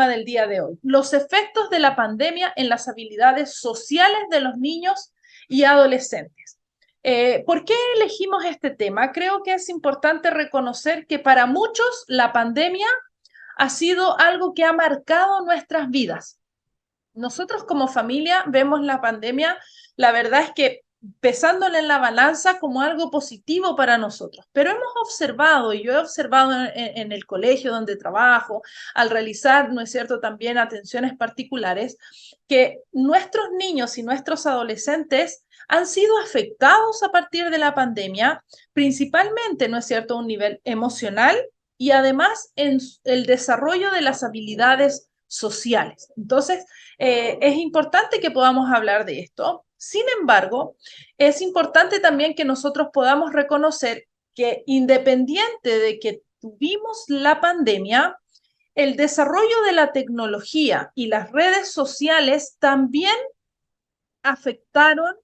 tema del día de hoy, los efectos de la pandemia en las habilidades sociales de los niños y adolescentes. ¿Por qué elegimos este tema? Creo que es importante reconocer que para muchos la pandemia ha sido algo que ha marcado nuestras vidas. Nosotros como familia vemos la pandemia, la verdad es que pesándole en la balanza como algo positivo para nosotros, pero hemos observado, y yo he observado en el colegio donde trabajo, al realizar, ¿no es cierto?, también atenciones particulares, que nuestros niños y nuestros adolescentes han sido afectados a partir de la pandemia, principalmente, ¿no es cierto?, a un nivel emocional y además en el desarrollo de las habilidades sociales. Entonces, es importante que podamos hablar de esto. Sin embargo, es importante también que nosotros podamos reconocer que independiente de que tuvimos la pandemia, el desarrollo de la tecnología y las redes sociales también afectaron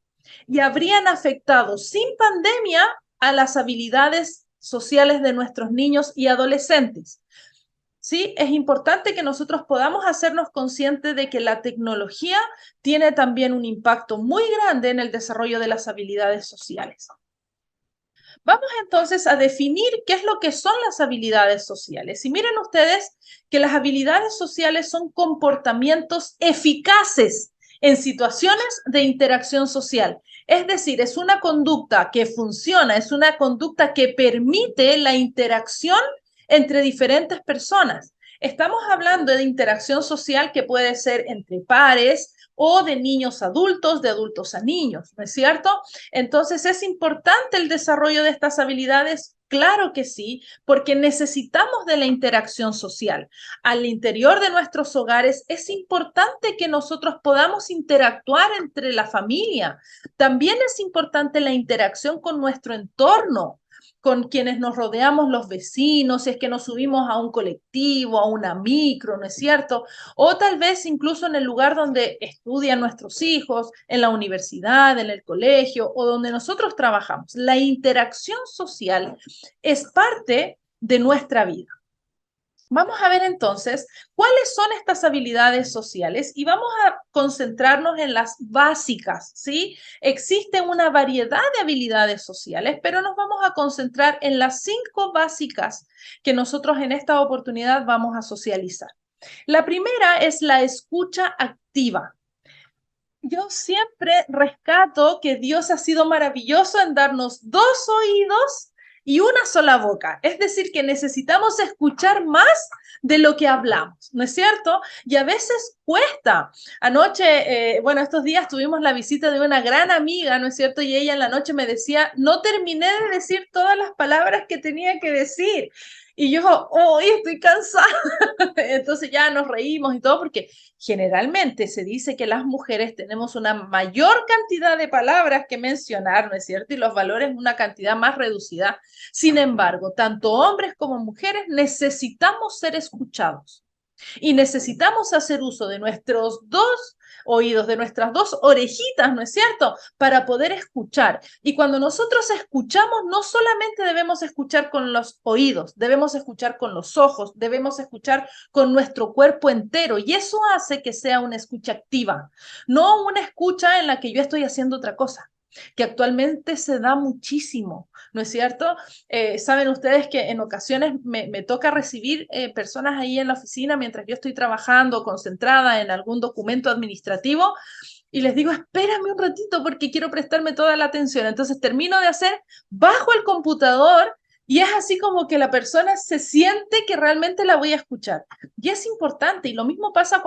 y habrían afectado sin pandemia a las habilidades sociales de nuestros niños y adolescentes. Sí, es importante que nosotros podamos hacernos conscientes de que la tecnología tiene también un impacto muy grande en el desarrollo de las habilidades sociales. Vamos entonces a definir qué es lo que son las habilidades sociales. Y miren ustedes que las habilidades sociales son comportamientos eficaces en situaciones de interacción social. Es decir, es una conducta que funciona, es una conducta que permite la interacción entre diferentes personas. Estamos hablando de interacción social que puede ser entre pares o de niños a adultos, de adultos a niños, ¿no es cierto? Entonces, ¿es importante el desarrollo de estas habilidades? Claro que sí, porque necesitamos de la interacción social. Al interior de nuestros hogares es importante que nosotros podamos interactuar entre la familia. También es importante la interacción con nuestro entorno, con quienes nos rodeamos, los vecinos, si es que nos subimos a un colectivo, a una micro, ¿no es cierto? O tal vez incluso en el lugar donde estudian nuestros hijos, en la universidad, en el colegio o donde nosotros trabajamos. La interacción social es parte de nuestra vida. Vamos a ver entonces cuáles son estas habilidades sociales y vamos a concentrarnos en las básicas, ¿sí? Existe una variedad de habilidades sociales, pero nos vamos a concentrar en las 5 básicas que nosotros en esta oportunidad vamos a socializar. La primera es la escucha activa. Yo siempre rescato que Dios ha sido maravilloso en darnos 2 oídos y una sola boca. Es decir, que necesitamos escuchar más de lo que hablamos, ¿no es cierto? Y a veces cuesta. Anoche, bueno, estos días tuvimos la visita de una gran amiga, ¿no es cierto? Y ella en la noche me decía, no terminé de decir todas las palabras que tenía que decir. Y yo, hoy estoy cansada. Entonces ya nos reímos y todo, porque generalmente se dice que las mujeres tenemos una mayor cantidad de palabras que mencionar, ¿no es cierto? Y los valores una cantidad más reducida. Sin embargo, tanto hombres como mujeres necesitamos ser escuchados. Y necesitamos hacer uso de nuestros 2 oídos, de nuestras 2 orejitas, ¿no es cierto? Para poder escuchar. Y cuando nosotros escuchamos, no solamente debemos escuchar con los oídos, debemos escuchar con los ojos, debemos escuchar con nuestro cuerpo entero. Y eso hace que sea una escucha activa, no una escucha en la que yo estoy haciendo otra cosa, que actualmente se da muchísimo, ¿no es cierto? Saben ustedes que en ocasiones me toca recibir personas ahí en la oficina mientras yo estoy trabajando, concentrada en algún documento administrativo, y les digo, espérame un ratito porque quiero prestarme toda la atención. Entonces termino de hacer, bajo el computador y es así como que la persona se siente que realmente la voy a escuchar. Y es importante, y lo mismo pasa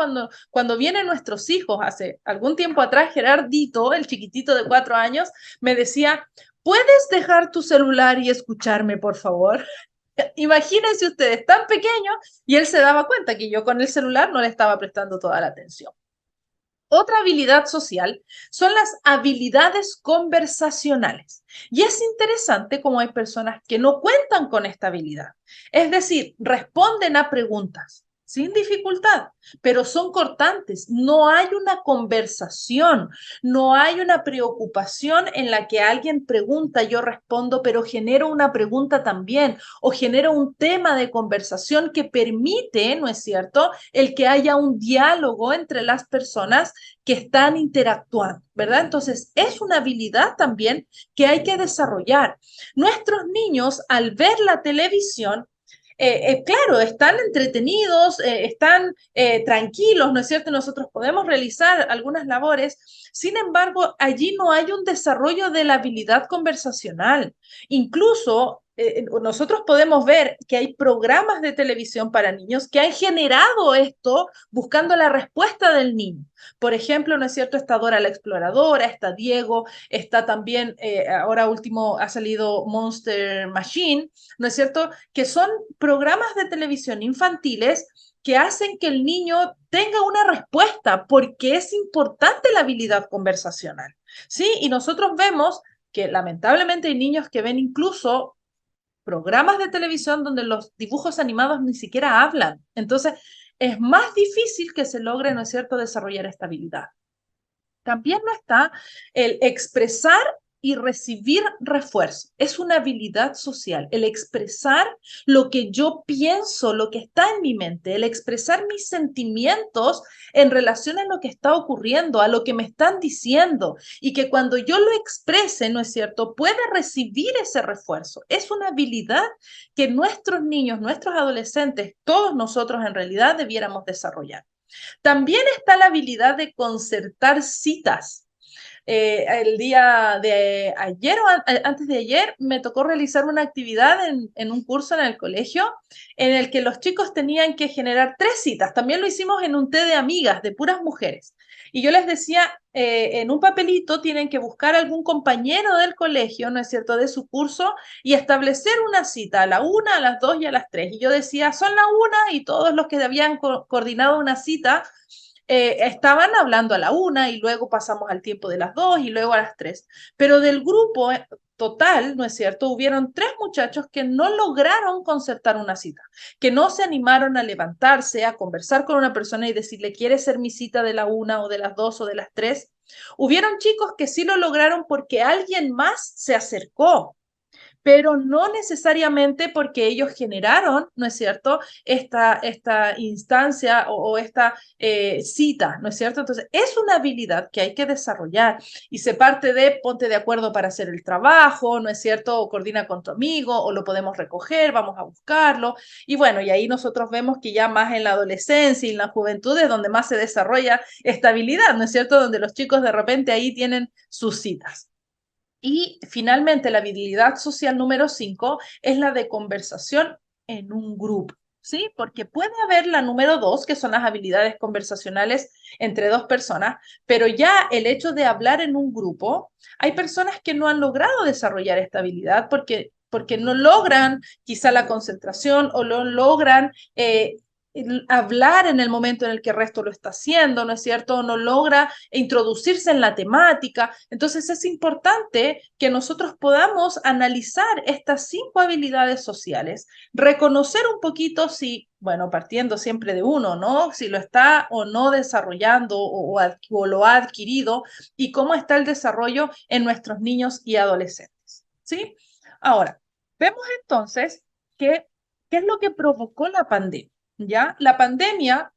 cuando vienen nuestros hijos. Hace algún tiempo atrás, Gerardito, el chiquitito de 4 años, me decía, ¿puedes dejar tu celular y escucharme, por favor? Imagínense ustedes, tan pequeño, y él se daba cuenta que yo con el celular no le estaba prestando toda la atención. Otra habilidad social son las habilidades conversacionales. Y es interesante cómo hay personas que no cuentan con esta habilidad. Es decir, responden a preguntas, sin dificultad, pero son cortantes. No hay una conversación, no hay una preocupación en la que alguien pregunta, yo respondo, pero genero una pregunta también o genero un tema de conversación que permite, ¿no es cierto?, el que haya un diálogo entre las personas que están interactuando, ¿verdad? Entonces, es una habilidad también que hay que desarrollar. Nuestros niños, al ver la televisión, claro, están entretenidos, están tranquilos, ¿no es cierto? Nosotros podemos realizar algunas labores, sin embargo, allí no hay un desarrollo de la habilidad conversacional. Incluso nosotros podemos ver que hay programas de televisión para niños que han generado esto buscando la respuesta del niño. Por ejemplo, ¿no es cierto? Está Dora la Exploradora, está Diego, está también, ahora último ha salido Monster Machine, ¿no es cierto? Que son programas de televisión infantiles que hacen que el niño tenga una respuesta, porque es importante la habilidad conversacional, ¿sí? Y nosotros vemos que lamentablemente hay niños que ven incluso programas de televisión donde los dibujos animados ni siquiera hablan. Entonces, es más difícil que se logre, ¿no es cierto?, desarrollar esta habilidad. También no está el expresar y recibir refuerzo. Es una habilidad social, el expresar lo que yo pienso, lo que está en mi mente, el expresar mis sentimientos en relación a lo que está ocurriendo, a lo que me están diciendo, y que cuando yo lo exprese, ¿no es cierto?, pueda recibir ese refuerzo. Es una habilidad que nuestros niños, nuestros adolescentes, todos nosotros en realidad debiéramos desarrollar. También está la habilidad de concertar citas. El día de ayer o antes de ayer me tocó realizar una actividad en un curso en el colegio en el que los chicos tenían que generar 3 citas. También lo hicimos en un té de amigas, de puras mujeres. Y yo les decía, en un papelito tienen que buscar algún compañero del colegio, ¿no es cierto?, de su curso y establecer una cita a la 1, a las 2 y a las 3. Y yo decía, son la 1 y todos los que habían coordinado una cita estaban hablando a la 1 y luego pasamos al tiempo de las 2 y luego a las 3. Pero del grupo total, ¿no es cierto?, hubieron 3 muchachos que no lograron concertar una cita, que no se animaron a levantarse, a conversar con una persona y decirle, ¿quieres ser mi cita de la 1 o de las 2 o de las 3? Hubieron chicos que sí lo lograron porque alguien más se acercó, pero no necesariamente porque ellos generaron, ¿no es cierto?, esta instancia o esta cita, ¿no es cierto? Entonces, es una habilidad que hay que desarrollar y se parte de ponte de acuerdo para hacer el trabajo, ¿no es cierto? O coordina con tu amigo, o lo podemos recoger, vamos a buscarlo. Y bueno, y ahí nosotros vemos que ya más en la adolescencia y en la juventud es donde más se desarrolla esta habilidad, ¿no es cierto? Donde los chicos de repente ahí tienen sus citas. Y finalmente, la habilidad social número 5 es la de conversación en un grupo, ¿sí? Porque puede haber la número 2, que son las habilidades conversacionales entre 2 personas, pero ya el hecho de hablar en un grupo, hay personas que no han logrado desarrollar esta habilidad porque no logran quizá la concentración o no logran hablar en el momento en el que el resto lo está haciendo, ¿no es cierto? No logra introducirse en la temática. Entonces es importante que nosotros podamos analizar estas 5 habilidades sociales, reconocer un poquito si, bueno, partiendo siempre de uno, ¿no? Si lo está o no desarrollando o lo ha adquirido y cómo está el desarrollo en nuestros niños y adolescentes, ¿sí? Ahora, vemos entonces que, ¿qué es lo que provocó la pandemia? ¿Ya? La pandemia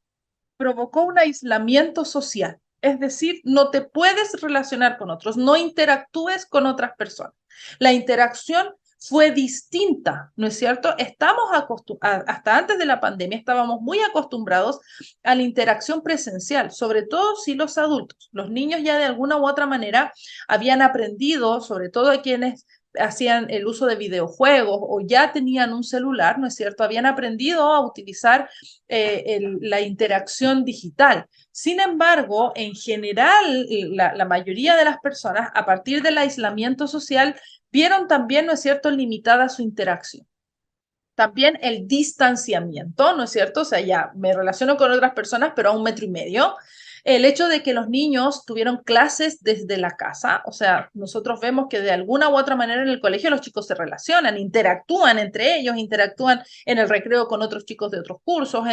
provocó un aislamiento social, es decir, no te puedes relacionar con otros, no interactúes con otras personas. La interacción fue distinta, ¿no es cierto? Hasta antes de la pandemia estábamos muy acostumbrados a la interacción presencial, sobre todo si los adultos, los niños ya de alguna u otra manera habían aprendido, sobre todo a quienes hacían el uso de videojuegos o ya tenían un celular, ¿no es cierto? Habían aprendido a utilizar la interacción digital. Sin embargo, en general, la mayoría de las personas, a partir del aislamiento social, vieron también, ¿no es cierto?, limitada su interacción. También el distanciamiento, ¿no es cierto? O sea, ya me relaciono con otras personas, pero a 1,5 metros. El hecho de que los niños tuvieron clases desde la casa, o sea, nosotros vemos que de alguna u otra manera en el colegio los chicos se relacionan, interactúan entre ellos, interactúan en el recreo con otros chicos de otros cursos,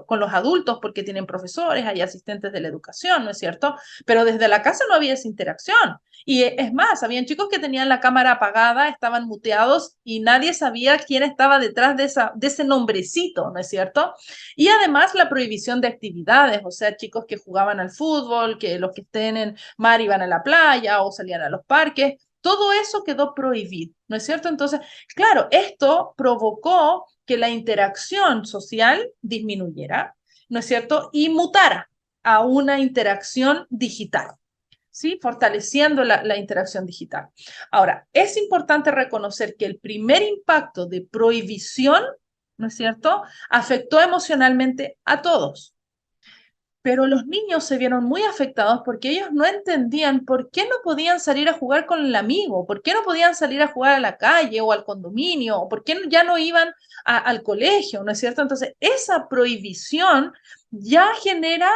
con los adultos porque tienen profesores, hay asistentes de la educación, ¿no es cierto? Pero desde la casa no había esa interacción. Y es más, habían chicos que tenían la cámara apagada, estaban muteados y nadie sabía quién estaba detrás de ese nombrecito, ¿no es cierto? Y además la prohibición de actividades, o sea, chicos que jugaban al fútbol, que los que estén en mar iban a la playa o salían a los parques, todo eso quedó prohibido, ¿no es cierto? Entonces, claro, esto provocó que la interacción social disminuyera, ¿no es cierto? Y mutara a una interacción digital. ¿Sí? Fortaleciendo la interacción digital. Ahora, es importante reconocer que el primer impacto de prohibición, ¿no es cierto?, afectó emocionalmente a todos. Pero los niños se vieron muy afectados porque ellos no entendían por qué no podían salir a jugar con el amigo, por qué no podían salir a jugar a la calle o al condominio, o por qué ya no iban al colegio, ¿no es cierto? Entonces, esa prohibición ya genera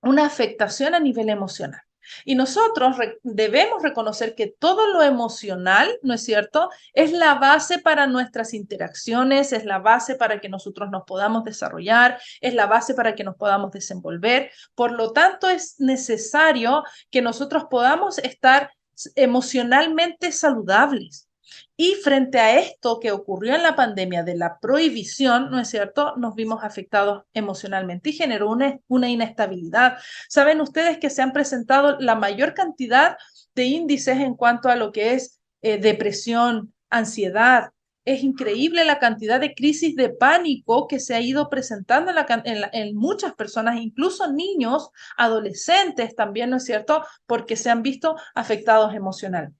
una afectación a nivel emocional. Y nosotros debemos reconocer que todo lo emocional, ¿no es cierto?, es la base para nuestras interacciones, es la base para que nosotros nos podamos desarrollar, es la base para que nos podamos desenvolver. Por lo tanto, es necesario que nosotros podamos estar emocionalmente saludables. Y frente a esto que ocurrió en la pandemia de la prohibición, ¿no es cierto?, nos vimos afectados emocionalmente y generó una inestabilidad. Saben ustedes que se han presentado la mayor cantidad de índices en cuanto a lo que es depresión, ansiedad. Es increíble la cantidad de crisis de pánico que se ha ido presentando en muchas personas, incluso niños, adolescentes también, ¿no es cierto?, porque se han visto afectados emocionalmente.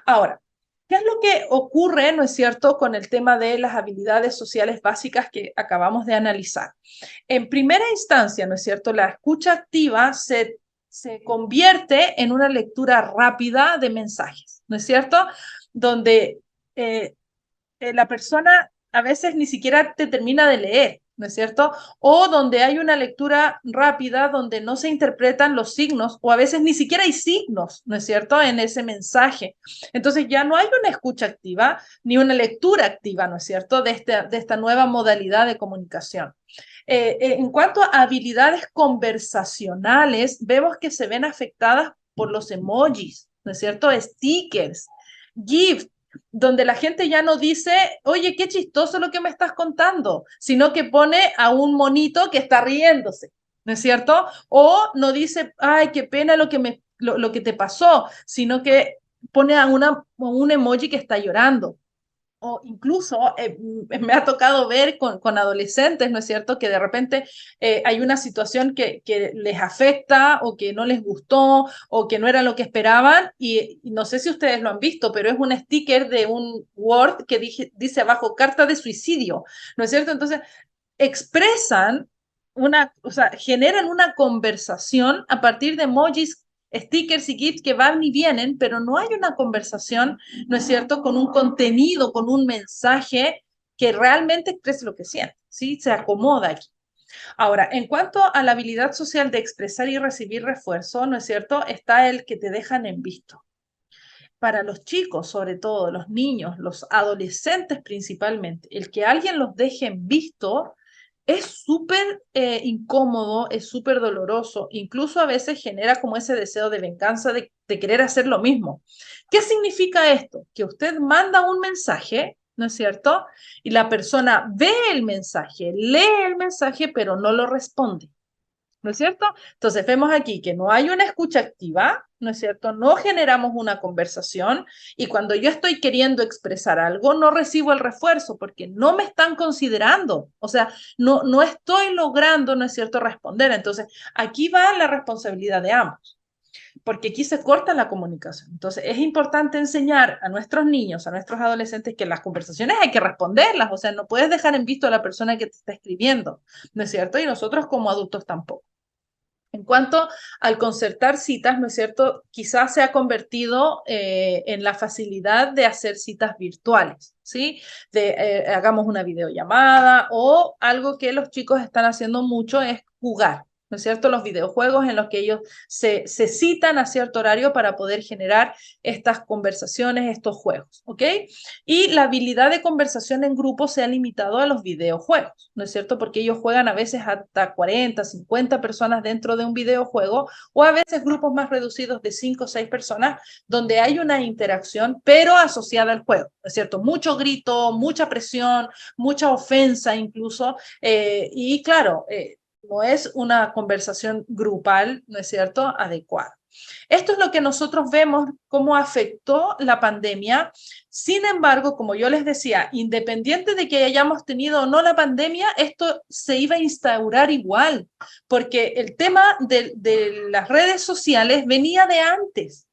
Ahora, ¿qué es lo que ocurre, no es cierto?, con el tema de las habilidades sociales básicas que acabamos de analizar? En primera instancia, ¿no es cierto?, la escucha activa se convierte en una lectura rápida de mensajes, ¿no es cierto?, donde eh, la persona a veces ni siquiera te termina de leer, ¿no es cierto? O donde hay una lectura rápida, donde no se interpretan los signos, o a veces ni siquiera hay signos, ¿no es cierto?, en ese mensaje. Entonces ya no hay una escucha activa ni una lectura activa, ¿no es cierto?, de esta nueva modalidad de comunicación. En cuanto a habilidades conversacionales, vemos que se ven afectadas por los emojis, ¿no es cierto?, stickers, GIFs, donde la gente ya no dice, oye, qué chistoso lo que me estás contando, sino que pone a un monito que está riéndose, ¿no es cierto? O no dice, ay, qué pena lo que te pasó, sino que pone a un emoji que está llorando. O incluso me ha tocado ver con adolescentes, ¿no es cierto?, que de repente hay una situación que les afecta o que no les gustó o que no era lo que esperaban y no sé si ustedes lo han visto, pero es un sticker de un Word que dice abajo carta de suicidio, ¿no es cierto? Entonces, expresan o sea, generan una conversación a partir de emojis, stickers y GIFs que van y vienen, pero no hay una conversación, ¿no es cierto?, con un contenido, con un mensaje que realmente exprese lo que siente, ¿sí? Se acomoda aquí. Ahora, en cuanto a la habilidad social de expresar y recibir refuerzo, ¿no es cierto?, está el que te dejan en visto. Para los chicos, sobre todo, los niños, los adolescentes principalmente, el que alguien los deje en visto es súper incómodo, es súper doloroso, incluso a veces genera como ese deseo de venganza, de querer hacer lo mismo. ¿Qué significa esto? Que usted manda un mensaje, ¿no es cierto? Y la persona ve el mensaje, lee el mensaje, pero no lo responde. ¿No es cierto? Entonces vemos aquí que no hay una escucha activa, ¿no es cierto? No generamos una conversación y cuando yo estoy queriendo expresar algo, no recibo el refuerzo porque no me están considerando, o sea, no estoy logrando, ¿no es cierto?, responder. Entonces, aquí va la responsabilidad de ambos, porque aquí se corta la comunicación. Entonces, es importante enseñar a nuestros niños, a nuestros adolescentes, que las conversaciones hay que responderlas, o sea, no puedes dejar en visto a la persona que te está escribiendo, ¿no es cierto? Y nosotros como adultos tampoco. cuanto al concertar citas, ¿no es cierto? Quizás se ha convertido en la facilidad de hacer citas virtuales, ¿sí? Hagamos una videollamada o algo que los chicos están haciendo mucho es jugar, ¿no es cierto? Los videojuegos en los que ellos se citan a cierto horario para poder generar estas conversaciones, estos juegos, ¿ok? Y la habilidad de conversación en grupo se ha limitado a los videojuegos, ¿no es cierto? Porque ellos juegan a veces hasta 40, 50 personas dentro de un videojuego o a veces grupos más reducidos de 5 o 6 personas donde hay una interacción, pero asociada al juego, ¿no es cierto? Mucho grito, mucha presión, mucha ofensa incluso, y claro, no es una conversación grupal, ¿no es cierto?, adecuada. Esto es lo que nosotros vemos cómo afectó la pandemia. Sin embargo, como yo les decía, independiente de que hayamos tenido o no la pandemia, esto se iba a instaurar igual, porque el tema de las redes sociales venía de antes.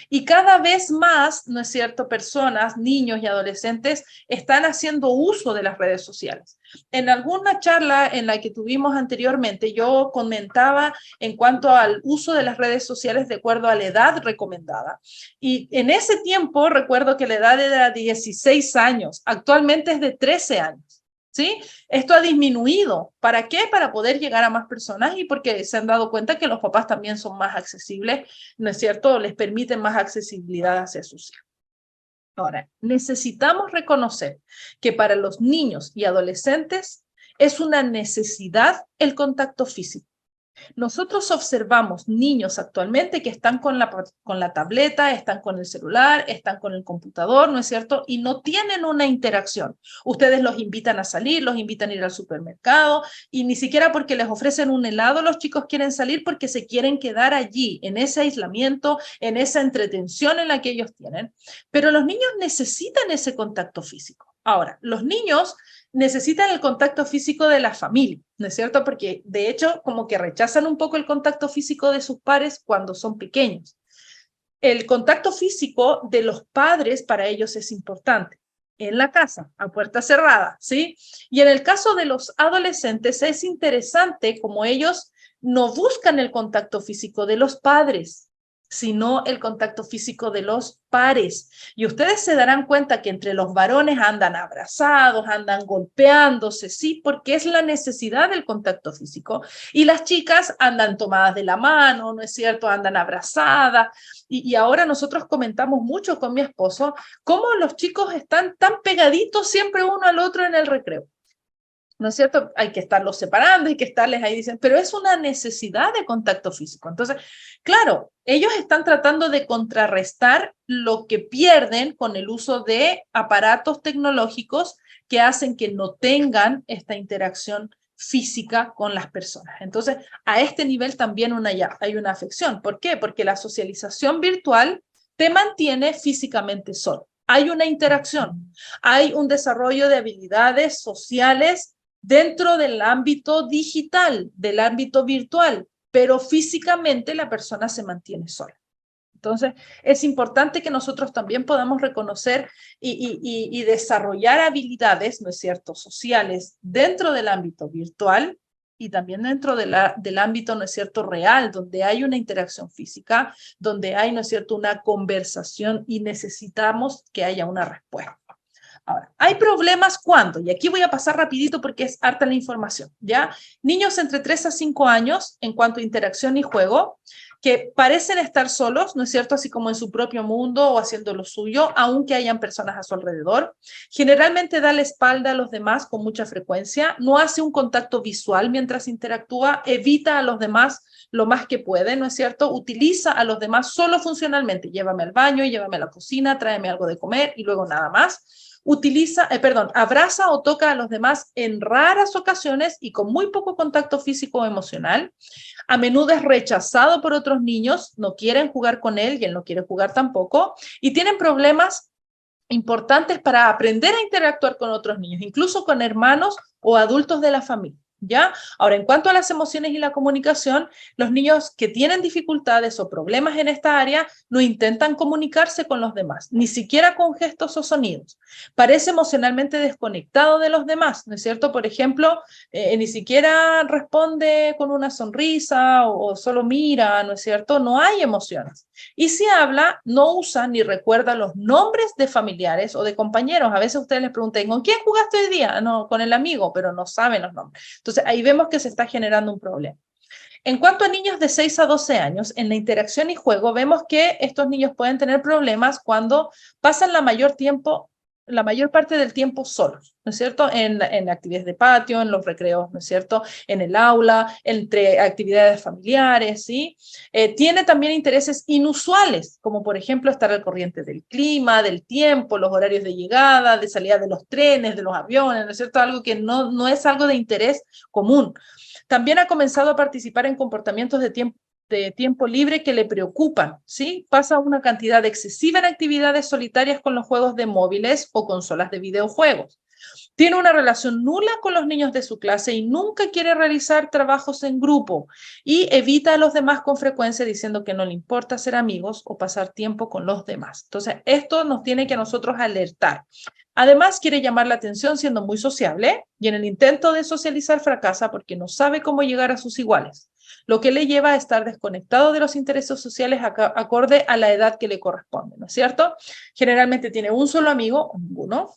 Y cada vez más, ¿no es cierto?, personas, niños y adolescentes están haciendo uso de las redes sociales. En alguna charla en la que tuvimos anteriormente, yo comentaba en cuanto al uso de las redes sociales de acuerdo a la edad recomendada. Y en ese tiempo recuerdo que la edad era 16 años, actualmente es de 13 años. ¿Sí? Esto ha disminuido. ¿Para qué? Para poder llegar a más personas y porque se han dado cuenta que los papás también son más accesibles, ¿no es cierto? Les permiten más accesibilidad hacia sus hijos. Ahora, necesitamos reconocer que para los niños y adolescentes es una necesidad el contacto físico. Nosotros observamos niños actualmente que están con la tableta, están con el celular, están con el computador, ¿no es cierto? Y no tienen una interacción. Ustedes los invitan a salir, los invitan a ir al supermercado y ni siquiera porque les ofrecen un helado los chicos quieren salir porque se quieren quedar allí, en ese aislamiento, en esa entretención en la que ellos tienen. Pero los niños necesitan ese contacto físico. Ahora, los niños necesitan el contacto físico de la familia, ¿no es cierto? Porque de hecho como que rechazan un poco el contacto físico de sus pares cuando son pequeños. El contacto físico de los padres para ellos es importante, en la casa, a puerta cerrada, ¿sí? Y en el caso de los adolescentes es interesante como ellos no buscan el contacto físico de los padres, sino el contacto físico de los pares. Y ustedes se darán cuenta que entre los varones andan abrazados, andan golpeándose, sí, porque es la necesidad del contacto físico. Y las chicas andan tomadas de la mano, ¿no es cierto? Andan abrazadas. Y ahora nosotros comentamos mucho con mi esposo cómo los chicos están tan pegaditos siempre uno al otro en el recreo. ¿No es cierto? Hay que estarlos separando, hay que estarles ahí diciendo, pero es una necesidad de contacto físico. Entonces, claro, ellos están tratando de contrarrestar lo que pierden con el uso de aparatos tecnológicos que hacen que no tengan esta interacción física con las personas. Entonces, a este nivel también hay una afección. ¿Por qué? Porque la socialización virtual te mantiene físicamente solo. Hay una interacción, hay un desarrollo de habilidades sociales dentro del ámbito digital, del ámbito virtual, pero físicamente la persona se mantiene sola. Entonces, es importante que nosotros también podamos reconocer y desarrollar habilidades, ¿no es cierto?, sociales dentro del ámbito virtual y también dentro del ámbito, ¿no es cierto?, real, donde hay una interacción física, donde hay, ¿no es cierto?, una conversación y necesitamos que haya una respuesta. Ahora, hay problemas cuando, y aquí voy a pasar rapidito porque es harta la información, ¿ya? Niños entre 3 a 5 años en cuanto a interacción y juego, que parecen estar solos, ¿no es cierto? Así como en su propio mundo o haciendo lo suyo, aunque hayan personas a su alrededor. Generalmente da la espalda a los demás con mucha frecuencia, no hace un contacto visual mientras interactúa, evita a los demás lo más que puede, ¿no es cierto? Utiliza a los demás solo funcionalmente, llévame al baño, llévame a la cocina, tráeme algo de comer y luego nada más. Abraza o toca a los demás en raras ocasiones y con muy poco contacto físico o emocional. A menudo es rechazado por otros niños, no quieren jugar con él y él no quiere jugar tampoco, y tienen problemas importantes para aprender a interactuar con otros niños, incluso con hermanos o adultos de la familia. ¿Ya? Ahora, en cuanto a las emociones y la comunicación, los niños que tienen dificultades o problemas en esta área no intentan comunicarse con los demás, ni siquiera con gestos o sonidos. Parece emocionalmente desconectado de los demás, ¿no es cierto? Por ejemplo, ni siquiera responde con una sonrisa o solo mira, ¿no es cierto? No hay emociones. Y si habla, no usa ni recuerda los nombres de familiares o de compañeros. A veces ustedes les preguntan, ¿con quién jugaste hoy día? No, con el amigo, pero no saben los nombres. Entonces, ahí vemos que se está generando un problema. En cuanto a niños de 6 a 12 años, en la interacción y juego, vemos que estos niños pueden tener problemas cuando pasan la mayor parte del tiempo solos, ¿no es cierto? En actividades de patio, en los recreos, ¿no es cierto? En el aula, entre actividades familiares, ¿sí? Tiene también intereses inusuales, como por ejemplo estar al corriente del clima, del tiempo, los horarios de llegada, de salida de los trenes, de los aviones, ¿no es cierto? Algo que no es algo de interés común. También ha comenzado a participar en comportamientos de tiempo libre que le preocupan, ¿sí? Pasa una cantidad excesiva en actividades solitarias con los juegos de móviles o consolas de videojuegos. Tiene una relación nula con los niños de su clase y nunca quiere realizar trabajos en grupo y evita a los demás con frecuencia diciendo que no le importa ser amigos o pasar tiempo con los demás. Entonces, esto nos tiene que a nosotros alertar. Además, quiere llamar la atención siendo muy sociable y en el intento de socializar fracasa porque no sabe cómo llegar a sus iguales, lo que le lleva a estar desconectado de los intereses sociales acorde a la edad que le corresponde, ¿no es cierto? Generalmente tiene un solo amigo, o ninguno,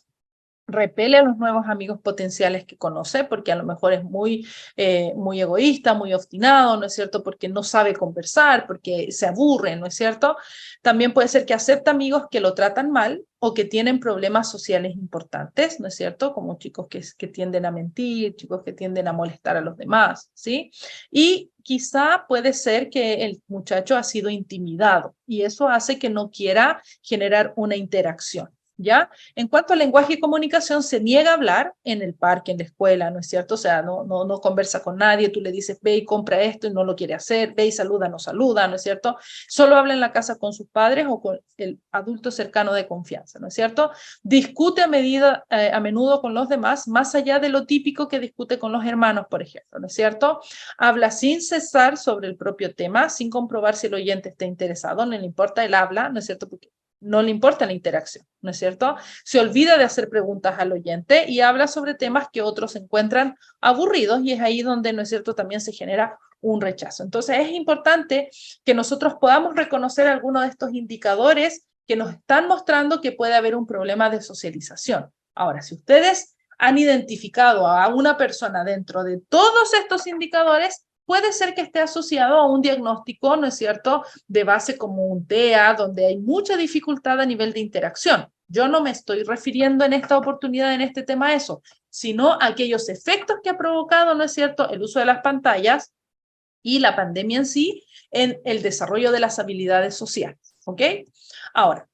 repele a los nuevos amigos potenciales que conoce, porque a lo mejor es muy egoísta, muy obstinado, ¿no es cierto? Porque no sabe conversar, porque se aburre, ¿no es cierto? También puede ser que acepta amigos que lo tratan mal o que tienen problemas sociales importantes, ¿no es cierto? Como chicos que tienden a mentir, chicos que tienden a molestar a los demás, ¿sí? Y quizá puede ser que el muchacho ha sido intimidado y eso hace que no quiera generar una interacción. ¿Ya? En cuanto al lenguaje y comunicación, se niega a hablar en el parque, en la escuela, ¿no es cierto? O sea, no conversa con nadie, tú le dices, ve y compra esto y no lo quiere hacer, ve y saluda, no saluda, ¿no es cierto? Solo habla en la casa con sus padres o con el adulto cercano de confianza, ¿no es cierto? Discute a menudo con los demás, más allá de lo típico que discute con los hermanos, por ejemplo, ¿no es cierto? Habla sin cesar sobre el propio tema, sin comprobar si el oyente está interesado, no le importa, él habla, ¿no es cierto? Porque no le importa la interacción, ¿no es cierto? Se olvida de hacer preguntas al oyente y habla sobre temas que otros encuentran aburridos y es ahí donde, ¿no es cierto?, también se genera un rechazo. Entonces es importante que nosotros podamos reconocer algunos de estos indicadores que nos están mostrando que puede haber un problema de socialización. Ahora, si ustedes han identificado a una persona dentro de todos estos indicadores, puede ser que esté asociado a un diagnóstico, ¿no es cierto?, de base como un TEA, donde hay mucha dificultad a nivel de interacción. Yo no me estoy refiriendo en esta oportunidad, en este tema, a eso, sino a aquellos efectos que ha provocado, ¿no es cierto?, el uso de las pantallas y la pandemia en sí en el desarrollo de las habilidades sociales, ¿ok? Ahora,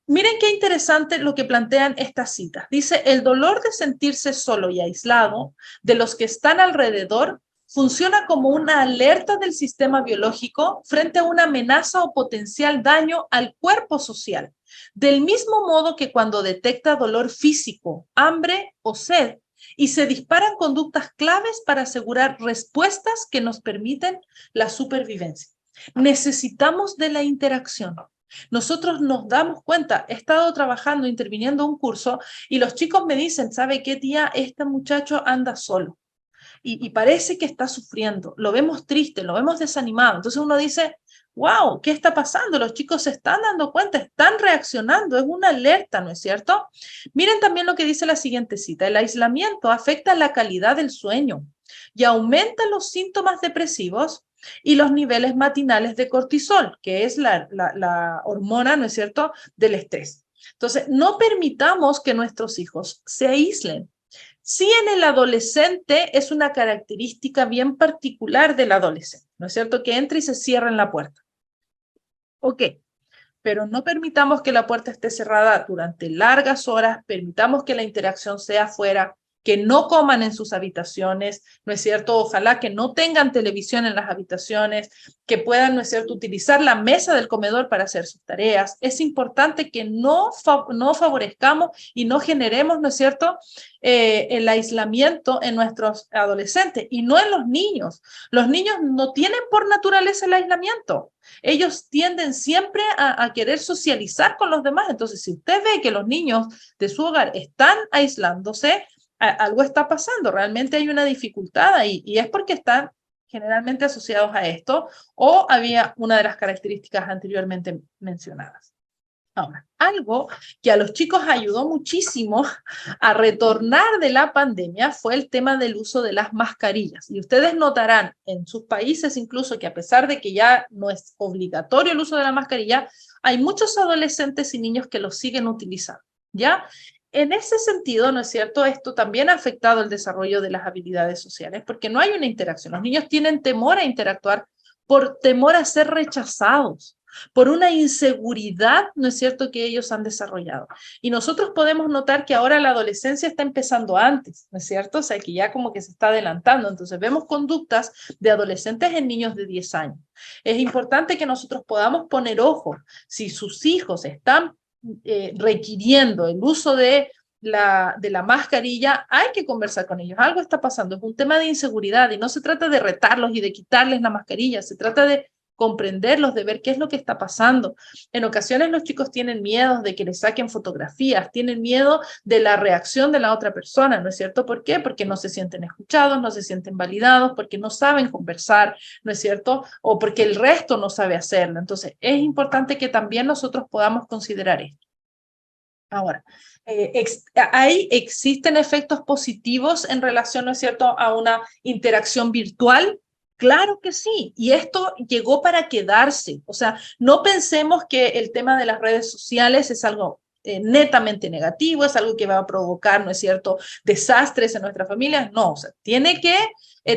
miren qué interesante lo que plantean estas citas. Dice, el dolor de sentirse solo y aislado de los que están alrededor funciona como una alerta del sistema biológico frente a una amenaza o potencial daño al cuerpo social. Del mismo modo que cuando detecta dolor físico, hambre o sed, y se disparan conductas claves para asegurar respuestas que nos permiten la supervivencia. Necesitamos de la interacción. Nosotros nos damos cuenta, he estado trabajando, interviniendo un curso y los chicos me dicen, ¿sabe qué, tía? Este muchacho anda solo y parece que está sufriendo, lo vemos triste, lo vemos desanimado. Entonces uno dice, wow, ¿qué está pasando? Los chicos se están dando cuenta, están reaccionando, es una alerta, ¿no es cierto? Miren también lo que dice la siguiente cita, el aislamiento afecta la calidad del sueño y aumenta los síntomas depresivos y los niveles matinales de cortisol, que es la hormona, ¿no es cierto?, del estrés. Entonces, no permitamos que nuestros hijos se aíslen. Sí, en el adolescente es una característica bien particular del adolescente, ¿no es cierto?, que entra y se cierra en la puerta. Ok, pero no permitamos que la puerta esté cerrada durante largas horas, permitamos que la interacción sea afuera, que no coman en sus habitaciones, ¿no es cierto? Ojalá que no tengan televisión en las habitaciones, que puedan, ¿no es cierto?, utilizar la mesa del comedor para hacer sus tareas. Es importante que no favorezcamos y no generemos, ¿no es cierto?, el aislamiento en nuestros adolescentes y no en los niños. Los niños no tienen por naturaleza el aislamiento. Ellos tienden siempre a querer socializar con los demás. Entonces, si usted ve que los niños de su hogar están aislándose, algo está pasando. Realmente hay una dificultad ahí y es porque están generalmente asociados a esto o había una de las características anteriormente mencionadas. Ahora, algo que a los chicos ayudó muchísimo a retornar de la pandemia fue el tema del uso de las mascarillas. Y ustedes notarán en sus países incluso que a pesar de que ya no es obligatorio el uso de la mascarilla, hay muchos adolescentes y niños que lo siguen utilizando, ¿ya? En ese sentido, ¿no es cierto? Esto también ha afectado el desarrollo de las habilidades sociales porque no hay una interacción. Los niños tienen temor a interactuar por temor a ser rechazados, por una inseguridad, ¿no es cierto?, que ellos han desarrollado. Y nosotros podemos notar que ahora la adolescencia está empezando antes, ¿no es cierto? O sea, que ya como que se está adelantando. Entonces vemos conductas de adolescentes en niños de 10 años. Es importante que nosotros podamos poner ojo si sus hijos están requiriendo el uso de la mascarilla, hay que conversar con ellos. Algo está pasando, es un tema de inseguridad y no se trata de retarlos y de quitarles la mascarilla, se trata de comprenderlos, de ver qué es lo que está pasando. En ocasiones los chicos tienen miedo de que les saquen fotografías, tienen miedo de la reacción de la otra persona, ¿no es cierto? ¿Por qué? Porque no se sienten escuchados, no se sienten validados, porque no saben conversar, ¿no es cierto? O porque el resto no sabe hacerlo. Entonces, es importante que también nosotros podamos considerar esto. Ahora, ahí existen efectos positivos en relación, ¿no es cierto?, a una interacción virtual. Claro que sí, y esto llegó para quedarse. O sea, no pensemos que el tema de las redes sociales es algo netamente negativo, es algo que va a provocar, ¿no es cierto?, desastres en nuestras familias. No, o sea, tiene que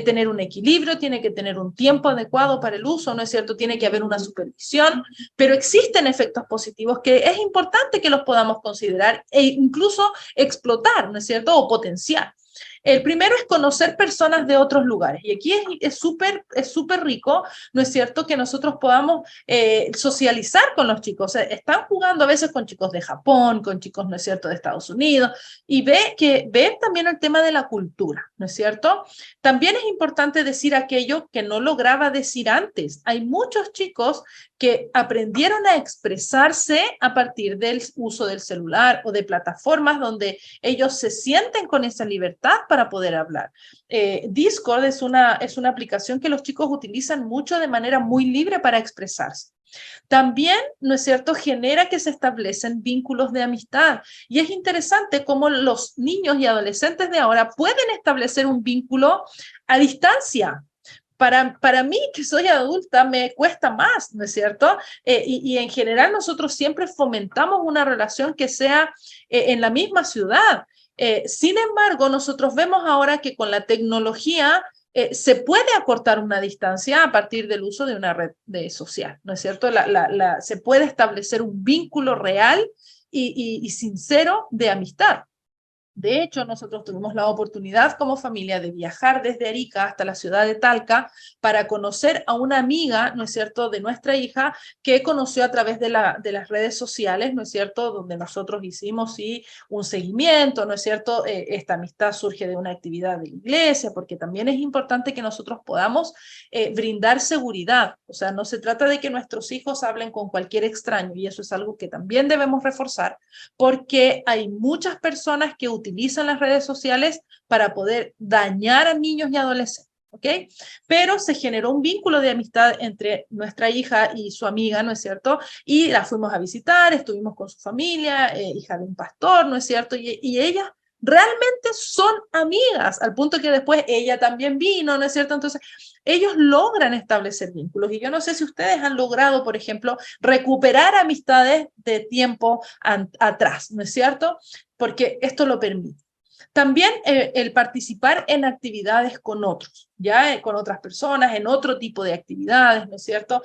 tener un equilibrio, tiene que tener un tiempo adecuado para el uso, ¿no es cierto?, tiene que haber una supervisión, pero existen efectos positivos que es importante que los podamos considerar e incluso explotar, ¿no es cierto?, o potenciar. El primero es conocer personas de otros lugares. Y aquí es súper rico, ¿no es cierto?, que nosotros podamos socializar con los chicos. O sea, están jugando a veces con chicos de Japón, con chicos, ¿no es cierto?, de Estados Unidos, y ve también el tema de la cultura, ¿no es cierto? También es importante decir aquello que no lograba decir antes. Hay muchos chicos que aprendieron a expresarse a partir del uso del celular o de plataformas donde ellos se sienten con esa libertad para poder hablar. Discord es una aplicación que los chicos utilizan mucho de manera muy libre para expresarse. También, ¿no es cierto?, genera que se establecen vínculos de amistad. Y es interesante cómo los niños y adolescentes de ahora pueden establecer un vínculo a distancia. Para mí, que soy adulta, me cuesta más, ¿no es cierto? Y en general nosotros siempre fomentamos una relación que sea en la misma ciudad. Sin embargo, nosotros vemos ahora que con la tecnología se puede acortar una distancia a partir del uso de una red social, ¿no es cierto? Se puede establecer un vínculo real y sincero de amistad. De hecho, nosotros tuvimos la oportunidad como familia de viajar desde Arica hasta la ciudad de Talca para conocer a una amiga, ¿no es cierto?, de nuestra hija que conoció a través de las redes sociales, ¿no es cierto?, donde nosotros hicimos sí, un seguimiento, ¿no es cierto? Esta amistad surge de una actividad de la iglesia, porque también es importante que nosotros podamos brindar seguridad. O sea, no se trata de que nuestros hijos hablen con cualquier extraño, y eso es algo que también debemos reforzar, porque hay muchas personas que utilizan las redes sociales para poder dañar a niños y adolescentes. ¿Ok? Pero se generó un vínculo de amistad entre nuestra hija y su amiga, ¿no es cierto? Y la fuimos a visitar, estuvimos con su familia, hija de un pastor, ¿no es cierto? Y ellas realmente son amigas, al punto que después ella también vino, ¿no es cierto? Entonces, ellos logran establecer vínculos. Y yo no sé si ustedes han logrado, por ejemplo, recuperar amistades de tiempo atrás, ¿no es cierto? Porque esto lo permite. También el participar en actividades con otros, ya con otras personas, en otro tipo de actividades, ¿no es cierto?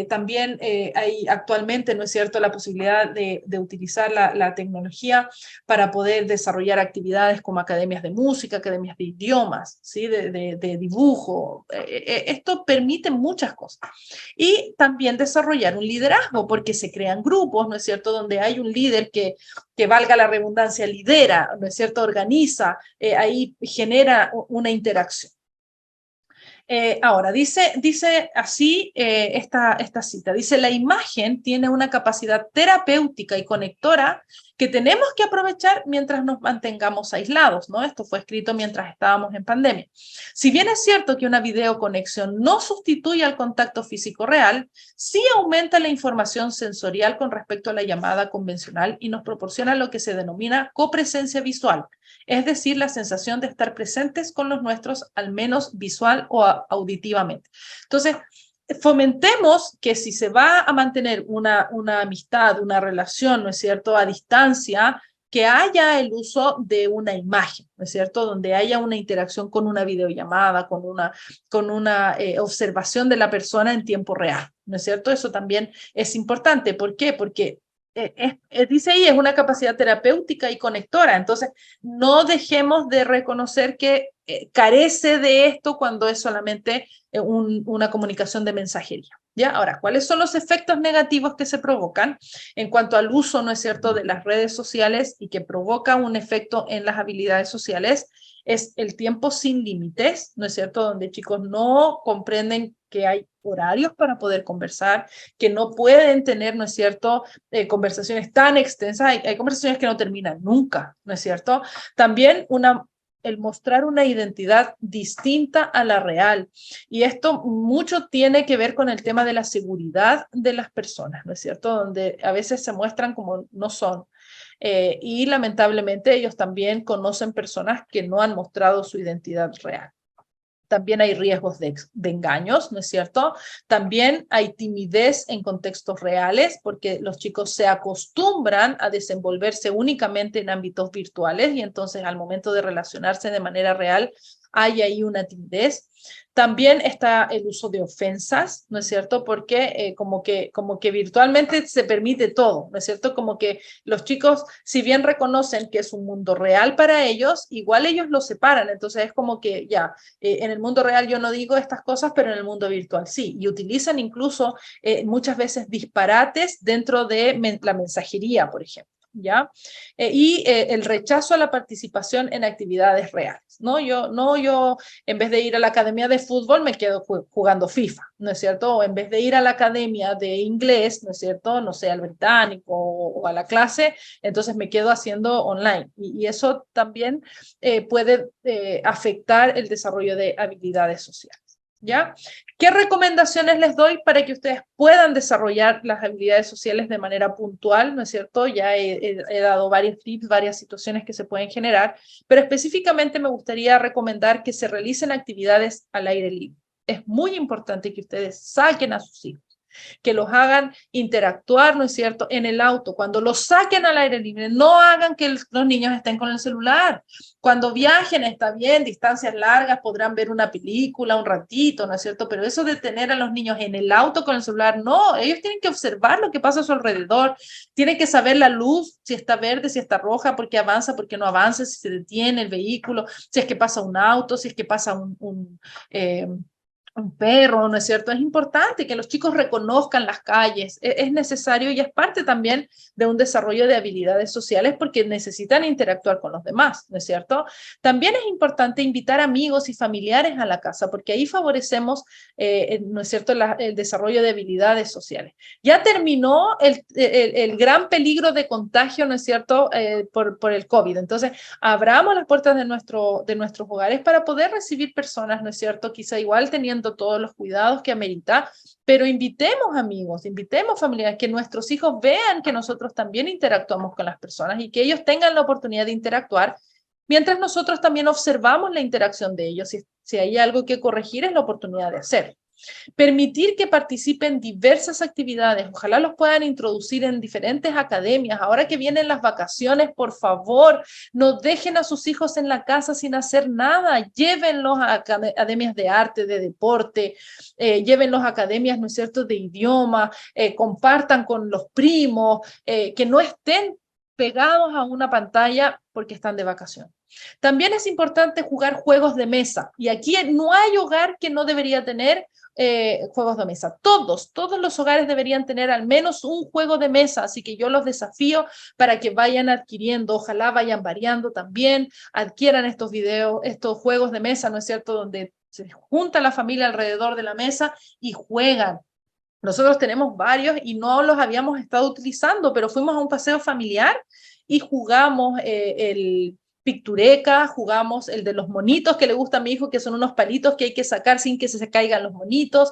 También hay actualmente, ¿no es cierto?, la posibilidad de utilizar la tecnología para poder desarrollar actividades como academias de música, academias de idiomas, ¿sí?, de dibujo. Esto permite muchas cosas. Y también desarrollar un liderazgo, porque se crean grupos, ¿no es cierto?, donde hay un líder que valga la redundancia, lidera, ¿no es cierto?, organiza, ahí genera una interacción. Ahora, dice así esta cita, dice, la imagen tiene una capacidad terapéutica y conectora que tenemos que aprovechar mientras nos mantengamos aislados, ¿no? Esto fue escrito mientras estábamos en pandemia. Si bien es cierto que una videoconexión no sustituye al contacto físico real, sí aumenta la información sensorial con respecto a la llamada convencional y nos proporciona lo que se denomina copresencia visual, es decir, la sensación de estar presentes con los nuestros, al menos visual o auditivamente. Entonces, fomentemos que si se va a mantener una amistad, una relación, ¿no es cierto?, a distancia, que haya el uso de una imagen, ¿no es cierto?, donde haya una interacción con una videollamada, con una observación de la persona en tiempo real, ¿no es cierto? Eso también es importante. ¿Por qué? Porque dice ahí, es una capacidad terapéutica y conectora. Entonces, no dejemos de reconocer que carece de esto cuando es solamente una comunicación de mensajería. ¿Ya? Ahora, ¿cuáles son los efectos negativos que se provocan en cuanto al uso, ¿no es cierto?, de las redes sociales y que provoca un efecto en las habilidades sociales? Es el tiempo sin límites, ¿no es cierto?, donde chicos no comprenden que hay horarios para poder conversar, que no pueden tener, ¿no es cierto?, conversaciones tan extensas, hay conversaciones que no terminan nunca, ¿no es cierto? También el mostrar una identidad distinta a la real. Y esto mucho tiene que ver con el tema de la seguridad de las personas, ¿no es cierto? Donde a veces se muestran como no son. Y lamentablemente ellos también conocen personas que no han mostrado su identidad real. También hay riesgos de engaños, ¿no es cierto? También hay timidez en contextos reales, porque los chicos se acostumbran a desenvolverse únicamente en ámbitos virtuales y entonces al momento de relacionarse de manera real hay ahí una timidez. También está el uso de ofensas, ¿no es cierto? Porque como que virtualmente se permite todo, ¿no es cierto? Como que los chicos, si bien reconocen que es un mundo real para ellos, igual ellos lo separan. Entonces es como que ya, en el mundo real yo no digo estas cosas, pero en el mundo virtual sí. Y utilizan incluso muchas veces disparates dentro de la mensajería, por ejemplo. ¿Ya? El rechazo a la participación en actividades reales, ¿no? Yo en vez de ir a la academia de fútbol me quedo jugando FIFA, ¿no es cierto? O en vez de ir a la academia de inglés, ¿no es cierto?, no sé, al británico o a la clase, entonces me quedo haciendo online. Y eso también puede afectar el desarrollo de habilidades sociales. ¿Ya? ¿Qué recomendaciones les doy para que ustedes puedan desarrollar las habilidades sociales de manera puntual? ¿No es cierto? Ya he dado varios tips, varias situaciones que se pueden generar, pero específicamente me gustaría recomendar que se realicen actividades al aire libre. Es muy importante que ustedes saquen a sus hijos, que los hagan interactuar, ¿no es cierto?, en el auto. Cuando los saquen al aire libre, no hagan que los niños estén con el celular. Cuando viajen, está bien, distancias largas, podrán ver una película un ratito, ¿no es cierto? Pero eso de tener a los niños en el auto con el celular, no, ellos tienen que observar lo que pasa a su alrededor, tienen que saber la luz, si está verde, si está roja, por qué avanza, por qué no avanza, si se detiene el vehículo, si es que pasa un auto, si es que pasa un perro, ¿no es cierto? Es importante que los chicos reconozcan las calles, es necesario y es parte también de un desarrollo de habilidades sociales porque necesitan interactuar con los demás, ¿no es cierto? También es importante invitar amigos y familiares a la casa porque ahí favorecemos, ¿no es cierto?, el desarrollo de habilidades sociales. Ya terminó el gran peligro de contagio, ¿no es cierto?, por el COVID. Entonces, abramos las puertas de nuestros hogares para poder recibir personas, ¿no es cierto?, quizá igual teniendo todos los cuidados que amerita, pero invitemos amigos, invitemos familiares, que nuestros hijos vean que nosotros también interactuamos con las personas y que ellos tengan la oportunidad de interactuar, mientras nosotros también observamos la interacción de ellos. Si hay algo que corregir, es la oportunidad de hacer. Permitir que participen en diversas actividades, ojalá los puedan introducir en diferentes academias. Ahora que vienen las vacaciones, por favor, no dejen a sus hijos en la casa sin hacer nada, llévenlos a academias de arte, de deporte, llévenlos a academias, ¿no es cierto?, de idioma, compartan con los primos, que no estén pegados a una pantalla porque están de vacación. También es importante jugar juegos de mesa, y aquí no hay hogar que no debería tener juegos de mesa. Todos los hogares deberían tener al menos un juego de mesa, así que yo los desafío para que vayan adquiriendo, ojalá vayan variando también, adquieran estos videos, estos juegos de mesa, ¿no es cierto?, donde se junta la familia alrededor de la mesa y juegan. Nosotros tenemos varios y no los habíamos estado utilizando, pero fuimos a un paseo familiar y jugamos el Pictureca, jugamos el de los monitos que le gusta a mi hijo, que son unos palitos que hay que sacar sin que se caigan los monitos.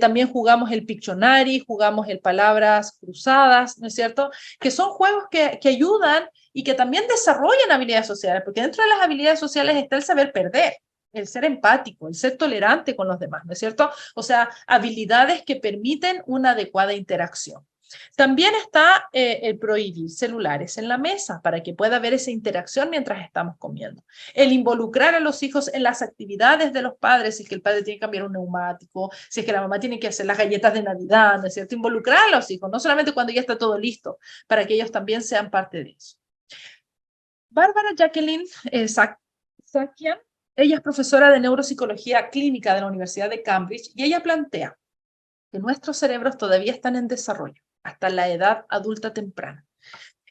También jugamos el Pictionary, jugamos el Palabras Cruzadas, ¿no es cierto? Que son juegos que ayudan y que también desarrollan habilidades sociales, porque dentro de las habilidades sociales está el saber perder, el ser empático, el ser tolerante con los demás, ¿no es cierto? O sea, habilidades que permiten una adecuada interacción. También está el prohibir celulares en la mesa para que pueda haber esa interacción mientras estamos comiendo. El involucrar a los hijos en las actividades de los padres, si es que el padre tiene que cambiar un neumático, si es que la mamá tiene que hacer las galletas de Navidad, ¿no es cierto? Involucrar a los hijos, no solamente cuando ya está todo listo, para que ellos también sean parte de eso. Bárbara Jacqueline Sakian, ella es profesora de neuropsicología clínica de la Universidad de Cambridge y ella plantea que nuestros cerebros todavía están en desarrollo hasta la edad adulta temprana.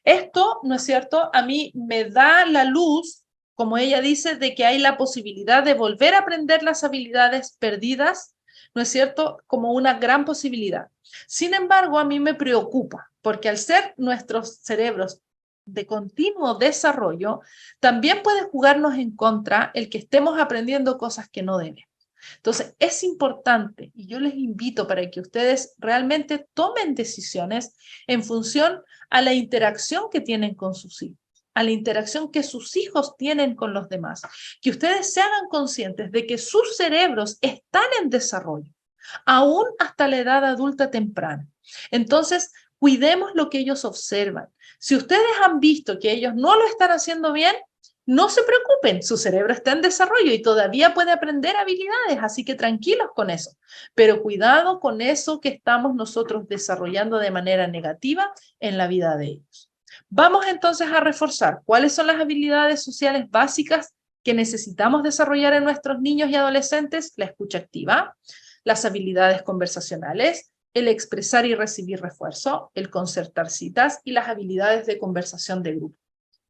Esto, ¿no es cierto?, a mí me da la luz, como ella dice, de que hay la posibilidad de volver a aprender las habilidades perdidas, ¿no es cierto?, como una gran posibilidad. Sin embargo, a mí me preocupa, porque al ser nuestros cerebros de continuo desarrollo, también puede jugarnos en contra el que estemos aprendiendo cosas que no deben. Entonces, es importante, y yo les invito para que ustedes realmente tomen decisiones en función a la interacción que tienen con sus hijos, a la interacción que sus hijos tienen con los demás, que ustedes se hagan conscientes de que sus cerebros están en desarrollo, aún hasta la edad adulta temprana. Entonces, cuidemos lo que ellos observan. Si ustedes han visto que ellos no lo están haciendo bien, no se preocupen, su cerebro está en desarrollo y todavía puede aprender habilidades, así que tranquilos con eso. Pero cuidado con eso que estamos nosotros desarrollando de manera negativa en la vida de ellos. Vamos entonces a reforzar cuáles son las habilidades sociales básicas que necesitamos desarrollar en nuestros niños y adolescentes: la escucha activa, las habilidades conversacionales, el expresar y recibir refuerzo, el concertar citas y las habilidades de conversación de grupo.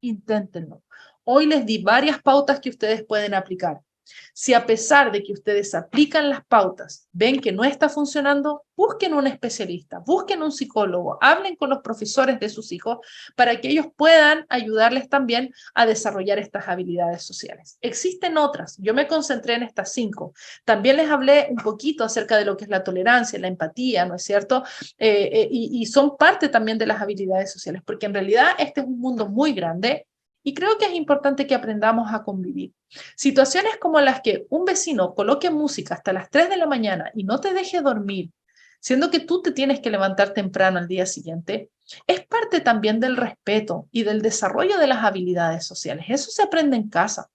Inténtenlo. Hoy les di varias pautas que ustedes pueden aplicar. Si a pesar de que ustedes aplican las pautas, ven que no está funcionando, busquen un especialista, busquen un psicólogo, hablen con los profesores de sus hijos para que ellos puedan ayudarles también a desarrollar estas habilidades sociales. Existen otras, yo me concentré en estas 5. También les hablé un poquito acerca de lo que es la tolerancia, la empatía, ¿no es cierto? Y son parte también de las habilidades sociales, porque en realidad este es un mundo muy grande. Y creo que es importante que aprendamos a convivir. Situaciones como las que un vecino coloque música hasta las 3 de la mañana y no te deje dormir, siendo que tú te tienes que levantar temprano al día siguiente, es parte también del respeto y del desarrollo de las habilidades sociales. Eso se aprende en casa.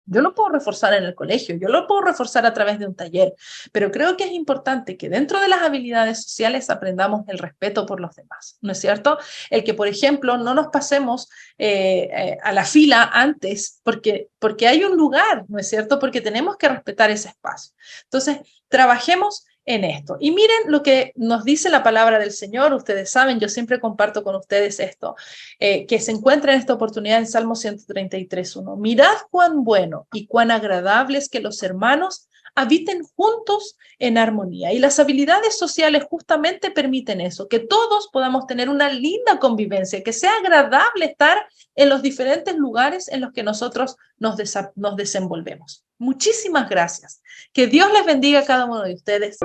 Yo lo puedo reforzar en el colegio, yo lo puedo reforzar a través de un taller, pero creo que es importante que dentro de las habilidades sociales aprendamos el respeto por los demás, ¿no es cierto? El que, por ejemplo, no nos pasemos a la fila antes porque hay un lugar, ¿no es cierto? Porque tenemos que respetar ese espacio. Entonces, trabajemos en esto. Y miren lo que nos dice la palabra del Señor. Ustedes saben, yo siempre comparto con ustedes esto, que se encuentra en esta oportunidad en Salmo 133:1. Mirad cuán bueno y cuán agradable es que los hermanos habiten juntos en armonía. Y las habilidades sociales justamente permiten eso, que todos podamos tener una linda convivencia, que sea agradable estar en los diferentes lugares en los que nosotros nos desenvolvemos. Muchísimas gracias. Que Dios les bendiga a cada uno de ustedes.